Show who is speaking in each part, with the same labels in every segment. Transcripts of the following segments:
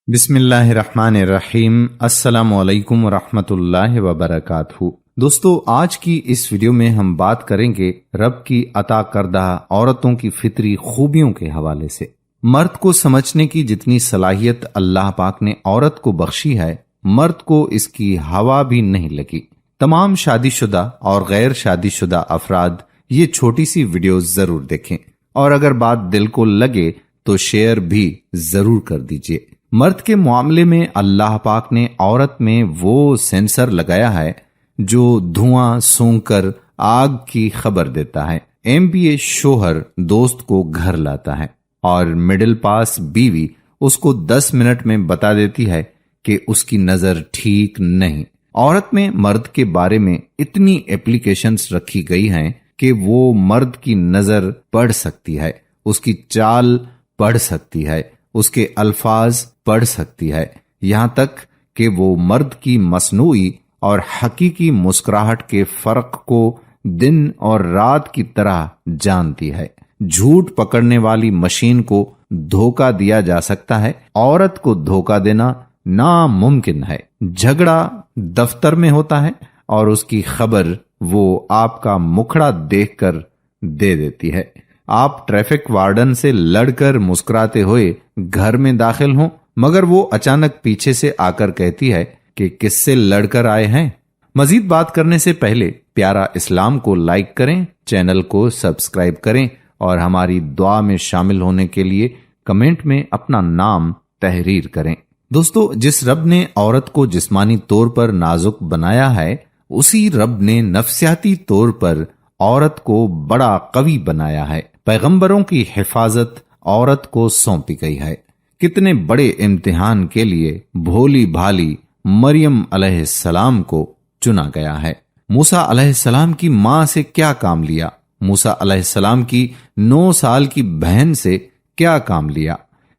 Speaker 1: بسم اللہ الرحمن الرحیم۔ السلام علیکم ورحمۃ اللہ وبرکاتہ۔ دوستو، آج کی اس ویڈیو میں ہم بات کریں گے رب کی عطا کردہ عورتوں کی فطری خوبیوں کے حوالے سے۔ مرد کو سمجھنے کی جتنی صلاحیت اللہ پاک نے عورت کو بخشی ہے، مرد کو اس کی ہوا بھی نہیں لگی۔ تمام شادی شدہ اور غیر شادی شدہ افراد یہ چھوٹی سی ویڈیو ضرور دیکھیں، اور اگر بات دل کو لگے تو شیئر بھی ضرور کر دیجئے۔ مرد کے معاملے میں اللہ پاک نے عورت میں وہ سینسر لگایا ہے جو دھواں سونگھ کر آگ کی خبر دیتا ہے، MBA شوہر دوست کو گھر لاتا ہے، اور مڈل پاس بیوی اس کو 10 منٹ میں بتا دیتی ہے کہ اس کی نظر ٹھیک نہیں۔ عورت میں مرد کے بارے میں اتنی اپلیکیشنز رکھی گئی ہیں کہ وہ مرد کی نظر پڑھ سکتی ہے، اس کی چال پڑھ سکتی ہے، اس کے الفاظ پڑھ سکتی ہے، یہاں تک کہ وہ مرد کی مصنوعی اور حقیقی مسکراہٹ کے فرق کو دن اور رات کی طرح جانتی ہے۔ جھوٹ پکڑنے والی مشین کو دھوکہ دیا جا سکتا ہے، عورت کو دھوکہ دینا ناممکن ہے۔ جھگڑا دفتر میں ہوتا ہے اور اس کی خبر وہ آپ کا مکھڑا دیکھ کر دے دیتی ہے۔ آپ ٹریفک وارڈن سے لڑ کر مسکراتے ہوئے گھر میں داخل ہوں، مگر وہ اچانک پیچھے سے آ کر کہتی ہے کہ کس سے لڑ کر آئے ہیں۔ مزید بات کرنے سے پہلے پیارا اسلام کو لائک کریں، چینل کو سبسکرائب کریں، اور ہماری دعا میں شامل ہونے کے لیے کمنٹ میں اپنا نام تحریر کریں۔ دوستو، جس رب نے عورت کو جسمانی طور پر نازک بنایا ہے، اسی رب نے نفسیاتی طور پر عورت کو بڑا قوی بنایا ہے۔ پیغمبروں کی حفاظت عورت کو سونپی گئی ہے۔ کتنے بڑے امتحان کے لیے بھولی بھالی مریم علیہ السلام کو چنا گیا ہے۔ موسیٰ علیہ السلام کی ماں سے کیا کام لیا، موسیٰ علیہ السلام کی 9 سال کی بہن سے کیا کام لیا،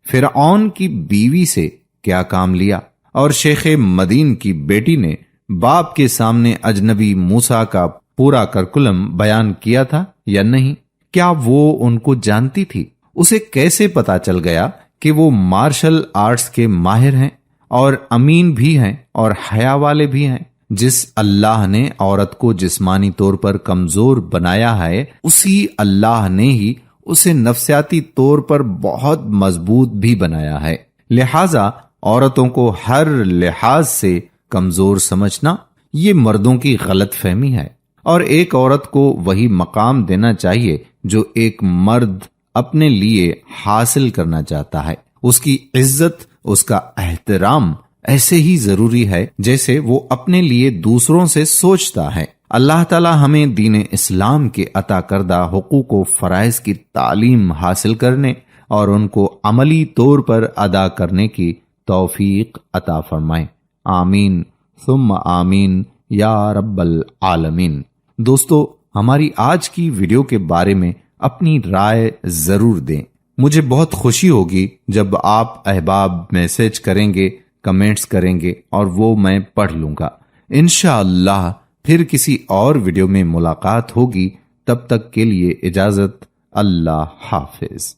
Speaker 1: فرعون کی بیوی سے کیا کام لیا، اور شیخ مدین کی بیٹی نے باپ کے سامنے اجنبی موسیٰ کا پورا کرکلم بیان کیا تھا یا نہیں؟ کیا وہ ان کو جانتی تھی؟ اسے کیسے پتا چل گیا کہ وہ مارشل آرٹس کے ماہر ہیں اور امین بھی ہیں اور حیا والے بھی ہیں؟ جس اللہ نے عورت کو جسمانی طور پر کمزور بنایا ہے، اسی اللہ نے ہی اسے نفسیاتی طور پر بہت مضبوط بھی بنایا ہے۔ لہذا عورتوں کو ہر لحاظ سے کمزور سمجھنا یہ مردوں کی غلط فہمی ہے، اور ایک عورت کو وہی مقام دینا چاہیے جو ایک مرد اپنے لیے حاصل کرنا چاہتا ہے۔ اس کی عزت، اس کا احترام ایسے ہی ضروری ہے جیسے وہ اپنے لیے دوسروں سے سوچتا ہے۔ اللہ تعالی ہمیں دین اسلام کے عطا کردہ حقوق و فرائض کی تعلیم حاصل کرنے اور ان کو عملی طور پر ادا کرنے کی توفیق عطا فرمائے۔ آمین ثم آمین یا رب العالمین۔ دوستو، ہماری آج کی ویڈیو کے بارے میں اپنی رائے ضرور دیں۔ مجھے بہت خوشی ہوگی جب آپ احباب میسج کریں گے، کمنٹس کریں گے، اور وہ میں پڑھ لوں گا۔ انشاءاللہ پھر کسی اور ویڈیو میں ملاقات ہوگی، تب تک کے لیے اجازت۔ اللہ حافظ۔